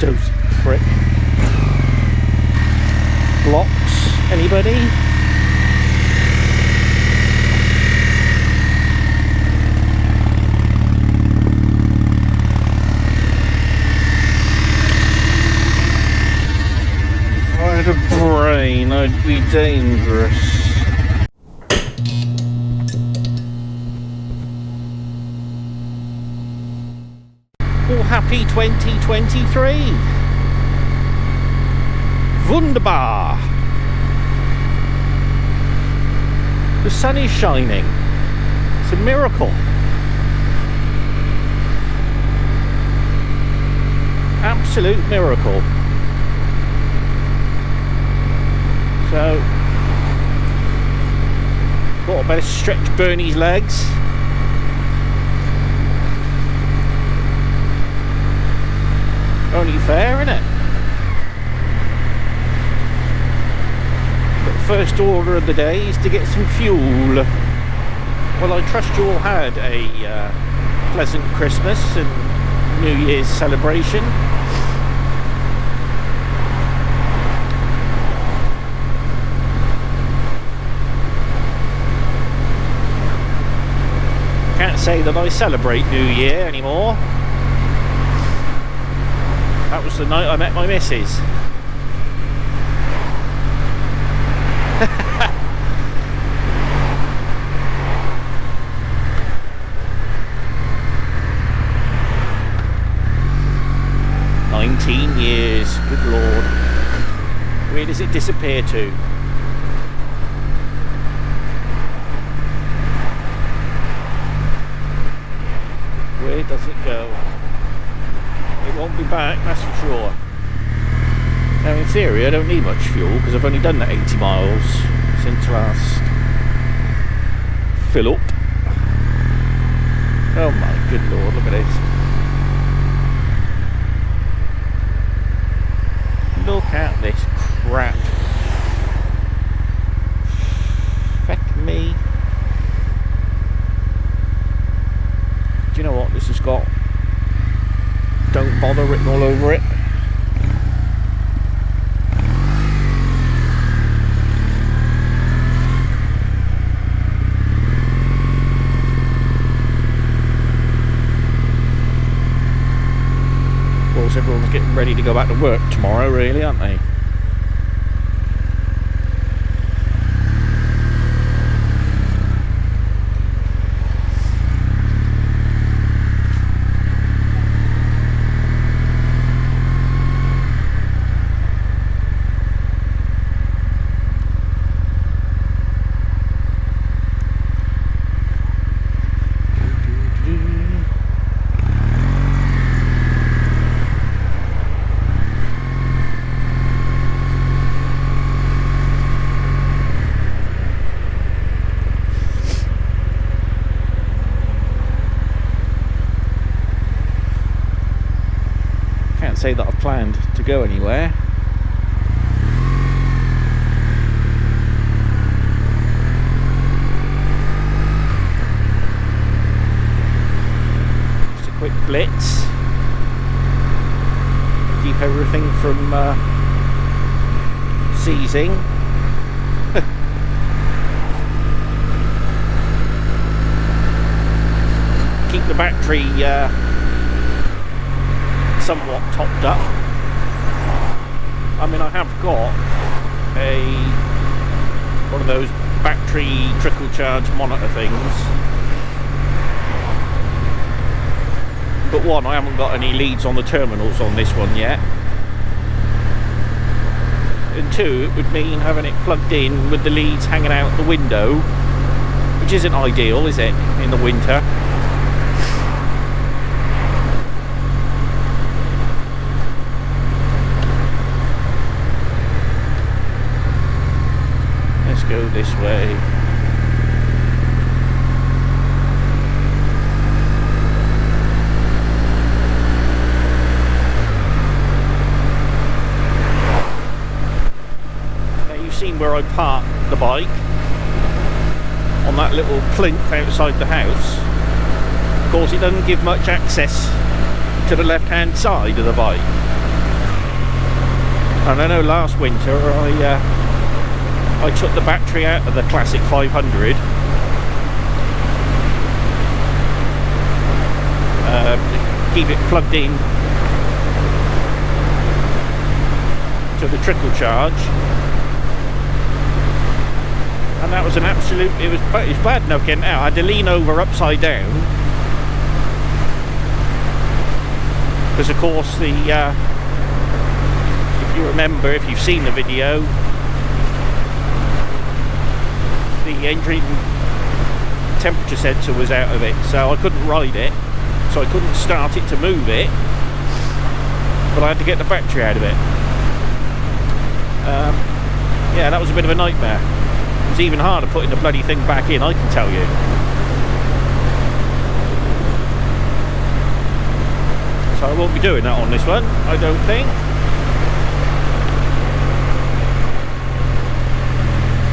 Dozy prick. Blocks, anybody? If I had a brain, I'd be dangerous. All happy 2023. Wunderbar. The sun is shining. It's a miracle. Absolute miracle. So, thought I'd better stretch Bernie's legs. Only fair, innit? But first order of the day is to get some fuel. Well, I trust you all had a pleasant Christmas and New Year's celebration. Can't say that I celebrate New Year anymore. That was the night I met my missus. Years, good lord. Where does it disappear to? Where does it go? It won't be back, that's for sure. Now in theory I don't need much fuel because I've only done that 80 miles since last fill up. Oh my good lord, look at this. Look at this crap. Feck me. Do you know what? This has got "Don't bother" written all over it. Everyone's getting ready to go back to work tomorrow, really, aren't they? Say that I've planned to go anywhere. Just a quick blitz. Keep everything from seizing. Keep the battery somewhat topped up. I mean, I have got one of those battery trickle charge monitor things, but one, I haven't got any leads on the terminals on this one yet, and two, it would mean having it plugged in with the leads hanging out the window, which isn't ideal, is it, in the winter? Go this way. Now you've seen where I parked the bike on that little plinth outside the house. Of course it doesn't give much access to the left hand side of the bike. And I know last winter I took the battery out of the classic 500, keep it plugged in to the trickle charge, and that was an absolute, it was bad enough getting out. I had to lean over upside down because of course the if you remember, if you've seen the video, the engine temperature sensor was out of it, so I couldn't ride it, so I couldn't start it to move it, but I had to get the battery out of it. Yeah, that was a bit of a nightmare. It was even harder putting the bloody thing back in, I can tell you. So I won't be doing that on this one, I don't think.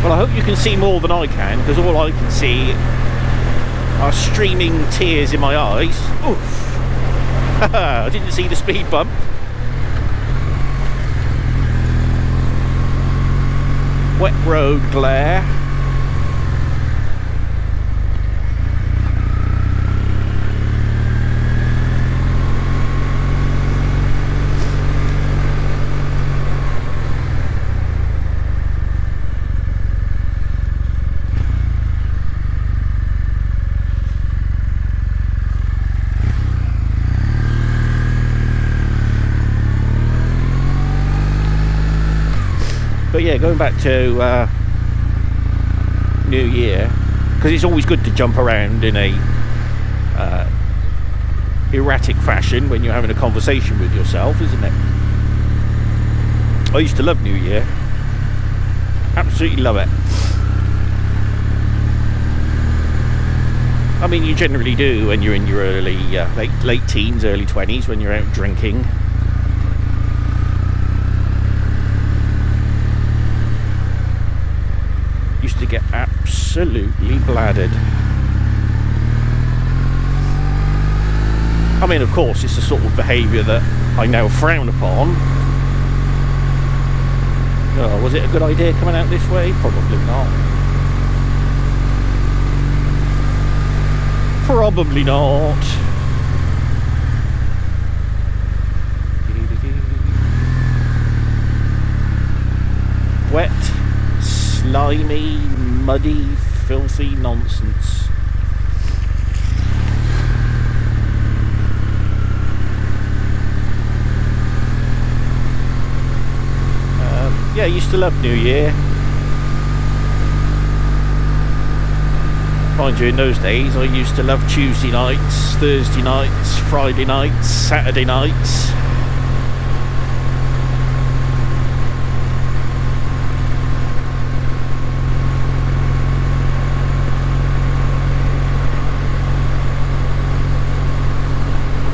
Well, I hope you can see more than I can, because all I can see are streaming tears in my eyes. Oof! I didn't see the speed bump. Wet road glare. But yeah, going back to New Year, because it's always good to jump around in a erratic fashion when you're having a conversation with yourself, isn't it? I used to love New Year, absolutely love it. I mean, you generally do when you're in your early, late teens, early 20s, when you're out drinking. Used to get absolutely bladdered. I mean, of course, it's the sort of behaviour that I now frown upon. Oh, was it a good idea coming out this way? Probably not. Probably not. Wet, slimy, muddy, filthy nonsense. Yeah, I used to love New Year. Mind you, in those days I used to love Tuesday nights, Thursday nights, Friday nights, Saturday nights.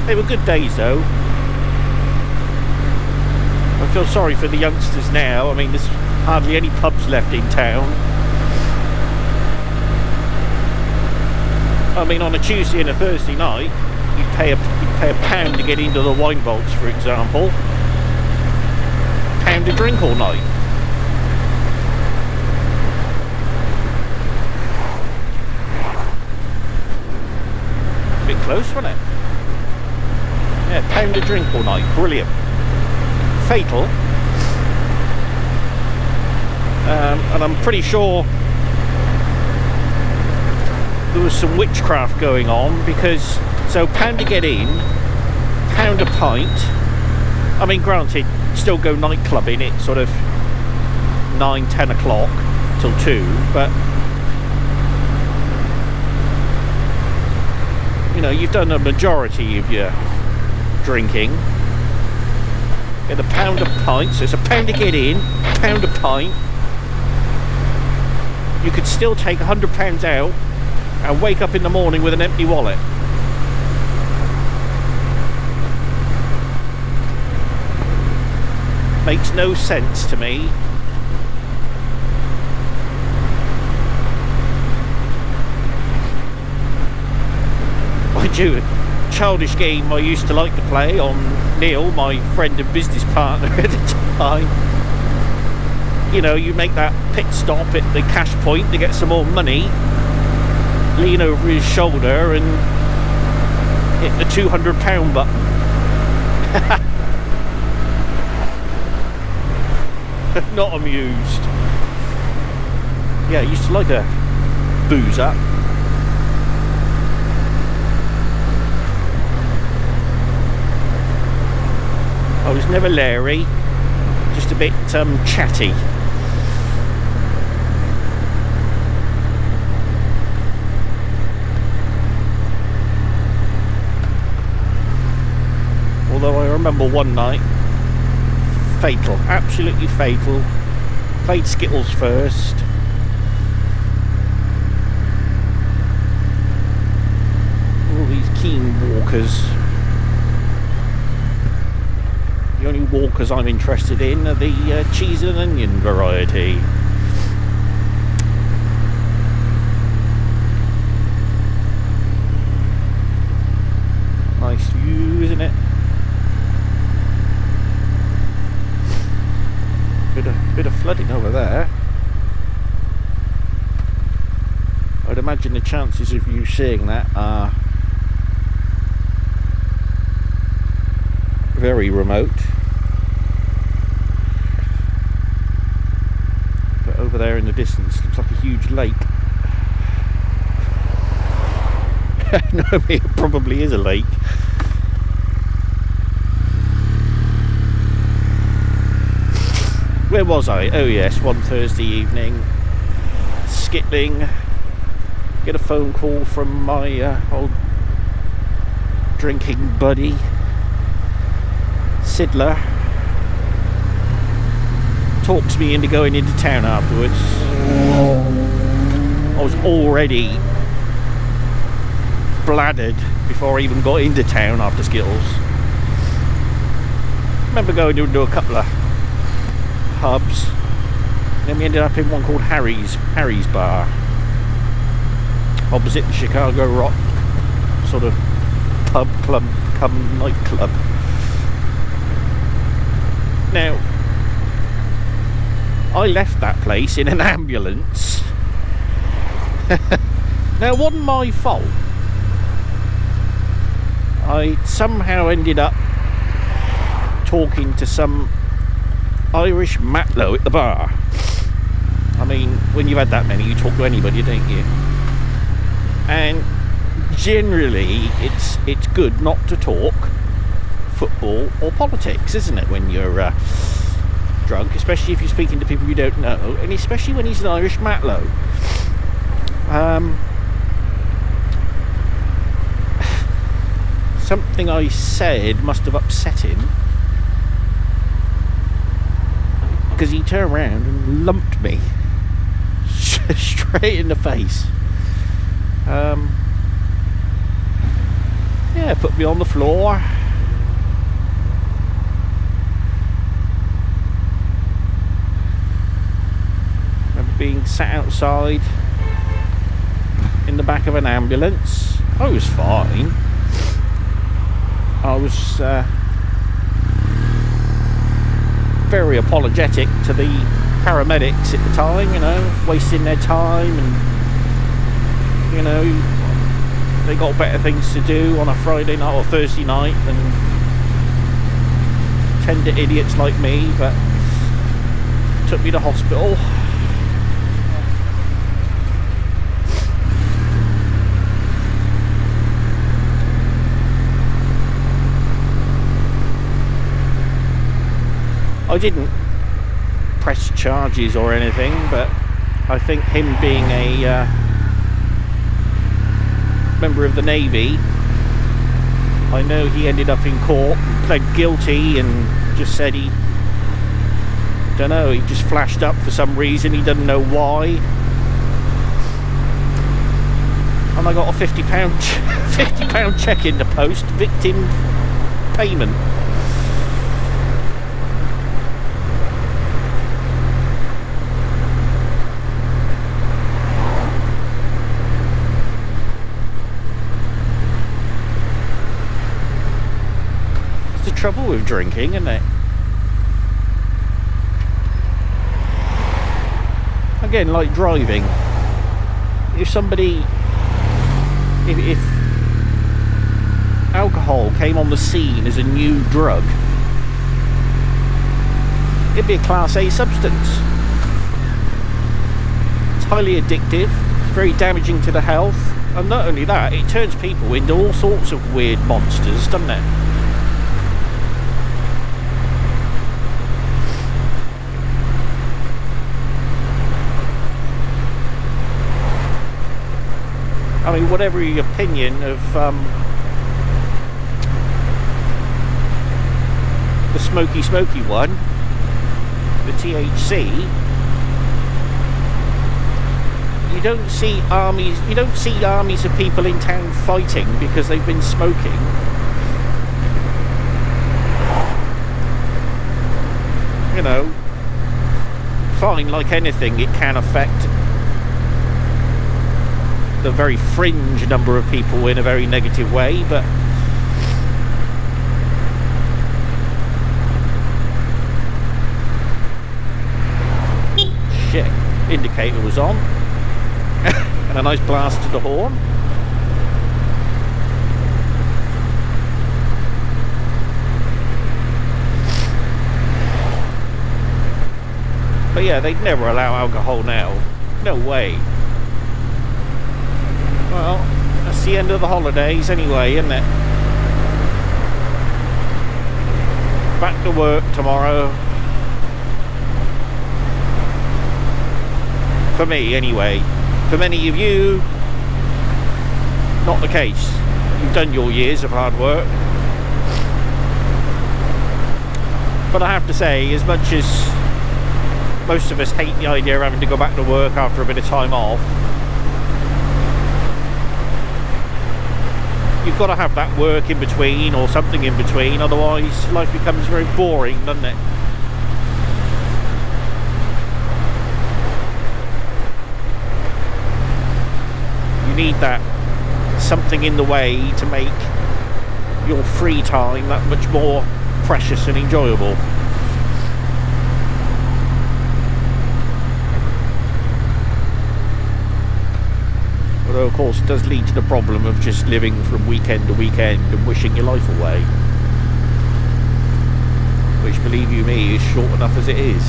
They were good days though. I feel sorry for the youngsters now. I mean, there's hardly any pubs left in town. I mean, on a Tuesday and a Thursday night, you'd pay a pound to get into the wine vaults, for example. Pound to drink all night. A bit close, wasn't it? Yeah, pound to drink all night. Brilliant. Fatal. And I'm pretty sure there was some witchcraft going on, because so pound to get in, pound a pint. I mean, granted, still go night clubbing at sort of 9-10 o'clock till 2, but you know, you've done a majority of your drinking. Get a pound a pint, so it's a pound to get in, pound a pint. You could still take £100 out and wake up in the morning with an empty wallet. Makes no sense to me. Mind you, childish game I used to like to play on Neil, my friend and business partner at the time. You know, you make that pit stop at the cash point to get some more money, lean over his shoulder and hit the £200 button. Not amused. Yeah, I used to like to booze up. I was never leery, just a bit chatty. Although I remember one night, fatal, absolutely fatal. Played Skittles first. All these keen walkers. The only walkers I'm interested in are the cheese and onion variety. Nice view, isn't it? Bit of flooding over there. I'd imagine the chances of you seeing that are very remote. But over there in the distance looks like a huge lake. No, it probably is a lake. Where was I? Oh yes, one Thursday evening, skittling, get a phone call from my old drinking buddy, Sidler. Talks me into going into town afterwards. I was already bladdered before I even got into town after Skittles. Remember going into a couple of pubs, then we ended up in one called Harry's Bar, opposite the Chicago Rock, sort of pub club come nightclub. Now, I left that place in an ambulance. Now, it wasn't my fault. I somehow ended up talking to some Irish matlow at the bar. I mean, when you've had that many, you talk to anybody, don't you? And generally, it's good not to talk football or politics, isn't it, when you're drunk, especially if you're speaking to people you don't know, and especially when he's an Irish matlow. Something I said must have upset him, because he turned around and lumped me straight in the face. Yeah, put me on the floor. Remember being sat outside in the back of an ambulance. I was fine. I was very apologetic to the paramedics at the time, you know, wasting their time, and you know, they got better things to do on a Friday night or Thursday night than tend to idiots like me. But took me to hospital. I didn't press charges or anything, but I think him being a member of the Navy, I know he ended up in court and pled guilty and just said he, don't know, he just flashed up for some reason, he doesn't know why. And I got a £50 cheque in the post, victim payment. That's the trouble with drinking, isn't it? Again, like driving. If alcohol came on the scene as a new drug, it'd be a Class A substance. It's highly addictive, it's very damaging to the health, and not only that, it turns people into all sorts of weird monsters, doesn't it? I mean, whatever your opinion of the smoky one, the THC, you don't see armies of people in town fighting because they've been smoking. You know, fine, like anything, it can affect the very fringe number of people in a very negative way, but shit, indicator was on and a nice blast to the horn. But yeah, they'd never allow alcohol now, no way. Well, that's the end of the holidays anyway, isn't it? Back to work tomorrow. For me, anyway. For many of you, not the case. You've done your years of hard work. But I have to say, as much as most of us hate the idea of having to go back to work after a bit of time off, you've got to have that work in between or something in between, otherwise life becomes very boring, doesn't it? You need that something in the way to make your free time that much more precious and enjoyable. Although of course it does lead to the problem of just living from weekend to weekend and wishing your life away, which, believe you me, is short enough as it is.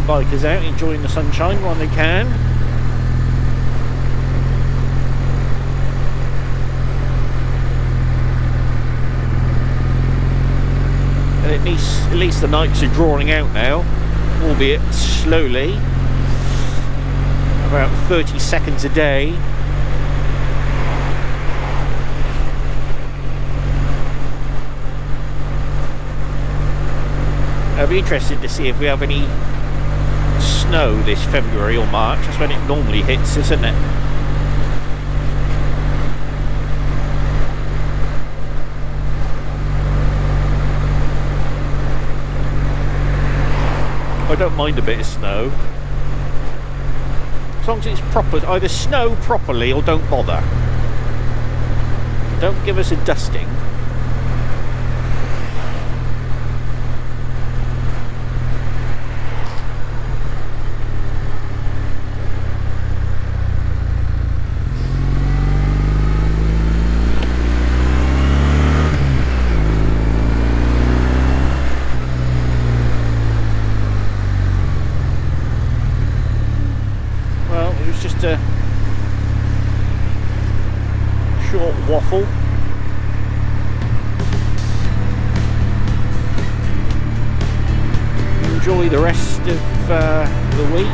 Bikers out enjoying the sunshine while they can. And at least the nights are drawing out now, albeit slowly, about 30 seconds a day. I'll be interested to see if we have any snow this February or March. That's when it normally hits, isn't it? I don't mind a bit of snow, as long as it's proper. Either snow properly or don't bother. Don't give us a dusting. A short waffle. Enjoy the rest of the week.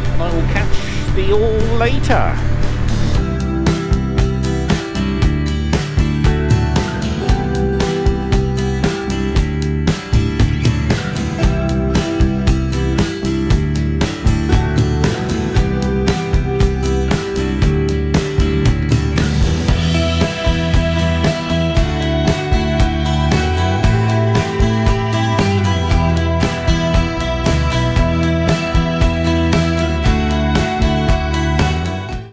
And I will catch see you all later.